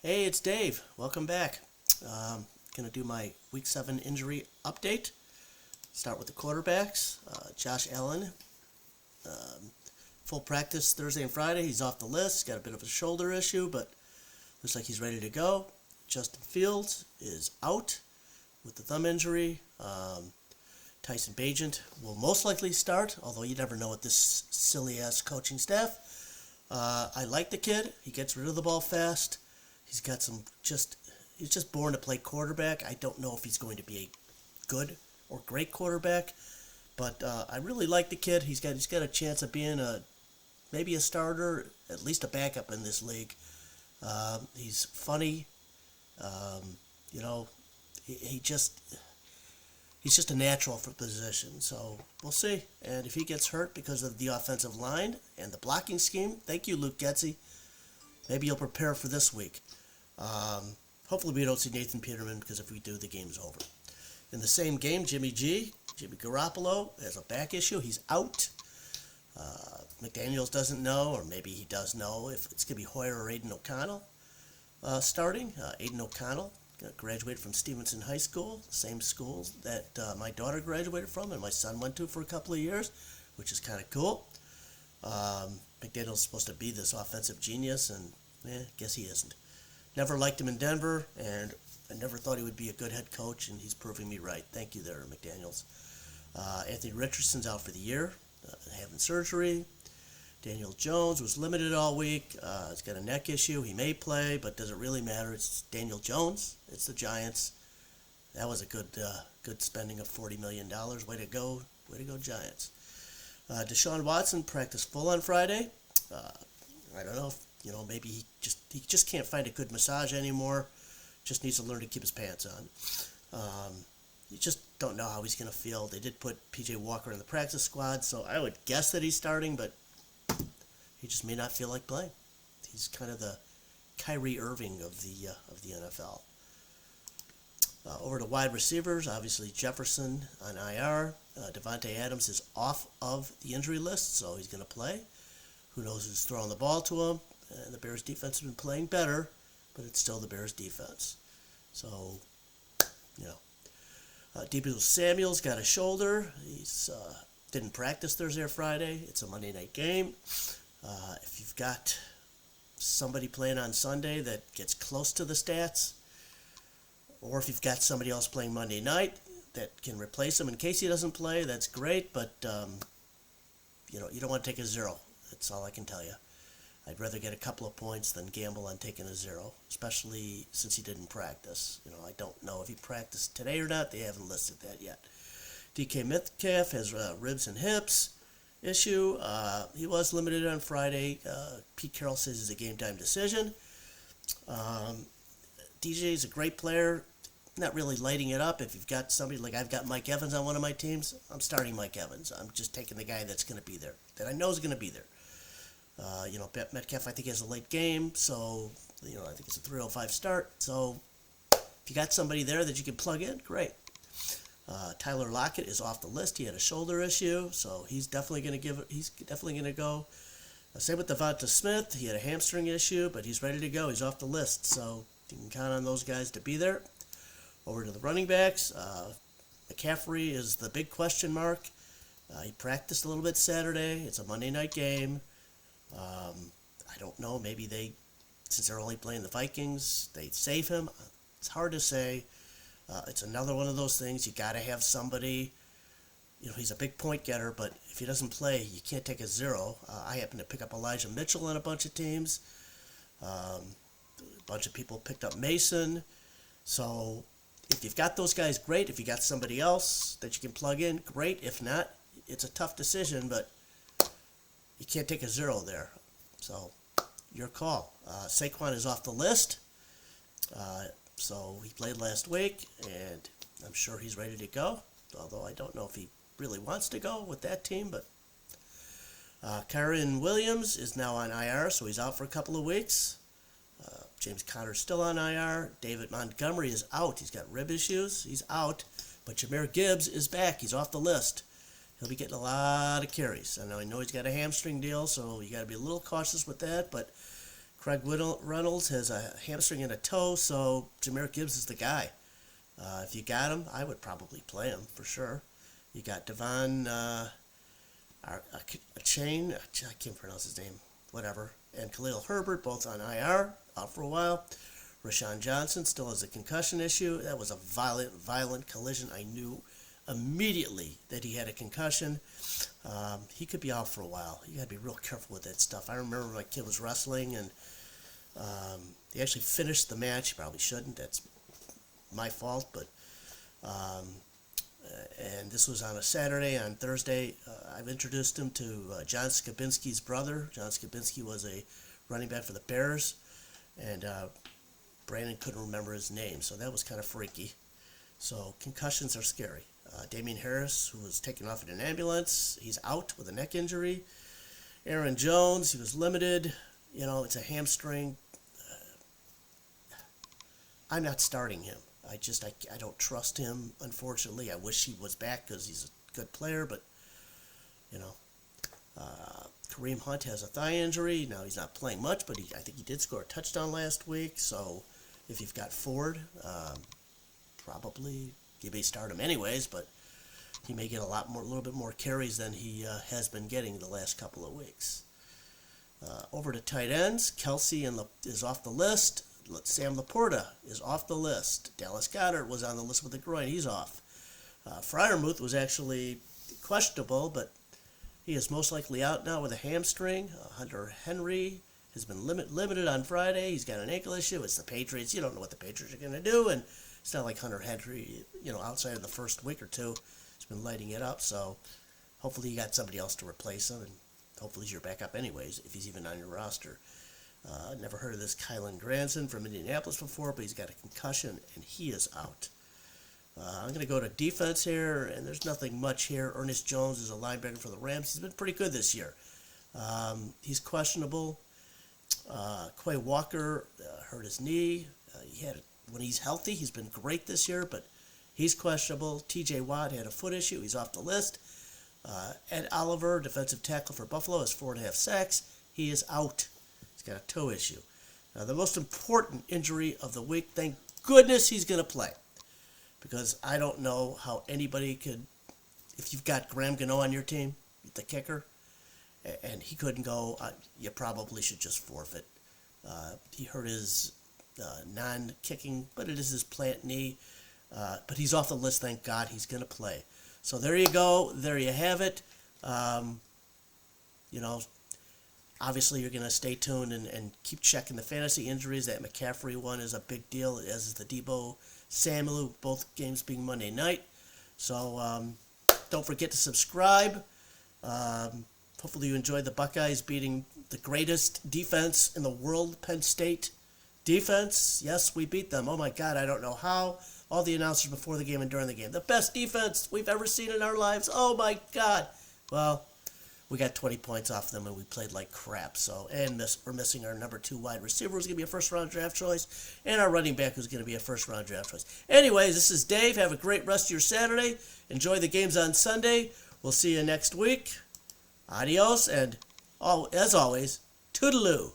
Hey, it's Dave. Welcome back. Going to do my Week 7 injury update. Start with the quarterbacks. Josh Allen, full practice Thursday and Friday. He's off the list. Got a bit of a shoulder issue, but looks like he's ready to go. Justin Fields is out with the thumb injury. Tyson Bagent will most likely start, although you never know with this silly-ass coaching staff. I like the kid. He gets rid of the ball fast. He's got he's just born to play quarterback. I don't know if he's going to be a good or great quarterback, but I really like the kid. He's got a chance of being maybe a starter, at least a backup in this league. He's funny. You know, he's just a natural for position. So we'll see. And if he gets hurt because of the offensive line and the blocking scheme, thank you, Luke Getzey. Maybe you'll prepare for this week. Hopefully we don't see Nathan Peterman, because if we do, the game's over. In the same game, Jimmy Garoppolo has a back issue. He's out. McDaniels doesn't know, or maybe he does know, if it's going to be Hoyer or Aiden O'Connell starting. Aiden O'Connell graduated from Stevenson High School, same school that my daughter graduated from and my son went to for a couple of years, which is kind of cool. McDaniels is supposed to be this offensive genius, and guess he isn't. Never liked him in Denver, and I never thought he would be a good head coach, and he's proving me right. Thank you there, McDaniels. Anthony Richardson's out for the year, having surgery. Daniel Jones was limited all week. He's got a neck issue. He may play, but does it really matter? It's Daniel Jones. It's the Giants. That was a good spending of $40 million. Way to go, Giants. Deshaun Watson practiced full on Friday. I don't know if, maybe he just can't find a good massage anymore. Just needs to learn to keep his pants on. You just don't know how he's going to feel. They did put P.J. Walker in the practice squad, so I would guess that he's starting, but he just may not feel like playing. He's kind of the Kyrie Irving of the NFL. Over to wide receivers, obviously Jefferson on IR. Devontae Adams is off of the injury list, so he's going to play. Who knows who's throwing the ball to him? And the Bears defense has been playing better, but it's still the Bears defense. So, Deebo Samuel's got a shoulder. He's didn't practice Thursday or Friday. It's a Monday night game. If you've got somebody playing on Sunday that gets close to the stats, or if you've got somebody else playing Monday night that can replace him in case he doesn't play, that's great, but you don't want to take a zero. That's all I can tell you. I'd rather get a couple of points than gamble on taking a zero, especially since he didn't practice. I don't know if he practiced today or not. They haven't listed that yet. DK Metcalf has ribs and hips issue. He was limited on Friday. Pete Carroll says it's a game-time decision. DJ is a great player. Not really lighting it up. If you've got somebody like I've got Mike Evans on one of my teams, I'm starting Mike Evans. I'm just taking the guy that's going to be there, that I know is going to be there. Metcalf, I think, has a late game, so, I think it's a 3:05 start. So, if you got somebody there that you can plug in, great. Tyler Lockett is off the list. He had a shoulder issue, so he's definitely going to go. Same with Devonta Smith. He had a hamstring issue, but he's ready to go. He's off the list, so you can count on those guys to be there. Over to the running backs. McCaffrey is the big question mark. He practiced a little bit Saturday. It's a Monday night game. I don't know. Maybe since they're only playing the Vikings, they save him. It's hard to say. It's another one of those things. You got to have somebody. He's a big point getter, but if he doesn't play, you can't take a zero. I happen to pick up Elijah Mitchell on a bunch of teams. A bunch of people picked up Mason. So if you've got those guys, great. If you got somebody else that you can plug in, great. If not, it's a tough decision, but you can't take a zero there. So your call. Saquon is off the list. So he played last week, and I'm sure he's ready to go, although I don't know if he really wants to go with that team. But Kyren Williams is now on IR, so he's out for a couple of weeks. James Conner's still on IR. David Montgomery is out. He's got rib issues. He's out. But Jahmyr Gibbs is back. He's off the list. He'll be getting a lot of carries. I know he's got a hamstring deal, so you got to be a little cautious with that. But Craig Reynolds has a hamstring and a toe, so Jahmyr Gibbs is the guy. If you got him, I would probably play him for sure. You got Devon Chain, I can't pronounce his name, whatever, and Khalil Herbert, both on IR, out for a while. Rashawn Johnson still has a concussion issue. That was a violent collision. I knew immediately that he had a concussion. He could be out for a while. You got to be real careful with that stuff. I remember my kid was wrestling, and he actually finished the match. He probably shouldn't. That's my fault, but and this was on a Saturday. On Thursday, I've introduced him to John Skabinski's brother. John Skabinski was a running back for the Bears, and Brandon couldn't remember his name, so that was kind of freaky. So concussions are scary. Damian Harris, who was taken off in an ambulance, he's out with a neck injury. Aaron Jones, he was limited. It's a hamstring. I'm not starting him. I don't trust him, unfortunately. I wish he was back because he's a good player, but, Kareem Hunt has a thigh injury. Now, he's not playing much, but I think he did score a touchdown last week. So, if you've got Ford, probably you may start him anyways, but he may get a little bit more carries than he has been getting the last couple of weeks. Over to tight ends, Kelsey is off the list. Sam Laporta is off the list. Dallas Goedert was on the list with a groin. He's off. Freiermuth was actually questionable, but he is most likely out now with a hamstring. Hunter Henry has been limited on Friday. He's got an ankle issue. It's the Patriots. You don't know what the Patriots are going to do, and it's not like Hunter Henry, outside of the first week or two, has been lighting it up. So hopefully you got somebody else to replace him, and hopefully he's your backup anyways, if he's even on your roster. Never heard of this Kylan Granson from Indianapolis before, but he's got a concussion, and he is out. I'm going to go to defense here, and there's nothing much here. Ernest Jones is a linebacker for the Rams. He's been pretty good this year. He's questionable. Quay Walker hurt his knee. When he's healthy, he's been great this year, but he's questionable. T.J. Watt had a foot issue. He's off the list. Ed Oliver, defensive tackle for Buffalo, has 4.5 sacks. He is out. He's got a toe issue. Now, the most important injury of the week, thank goodness he's going to play. Because I don't know how anybody could, if you've got Graham Gano on your team, the kicker, and he couldn't go, you probably should just forfeit. He hurt his non-kicking, but it is his plant knee. But he's off the list, thank God. He's going to play. So there you go. There you have it. Obviously you're going to stay tuned and keep checking the fantasy injuries. That McCaffrey one is a big deal, as is the Deebo Samuel, both games being Monday night. So don't forget to subscribe. Hopefully you enjoyed the Buckeyes beating the greatest defense in the world, Penn State defense. Yes, we beat them. Oh my God, I don't know how. All the announcers before the game and during the game. The best defense we've ever seen in our lives. Oh my God. Well, we got 20 points off them and we played like crap. So, we're missing our number 2 wide receiver, who's going to be a first-round draft choice, and our running back, who's going to be a first-round draft choice. Anyways, this is Dave. Have a great rest of your Saturday. Enjoy the games on Sunday. We'll see you next week. Adios, and as always, toodaloo.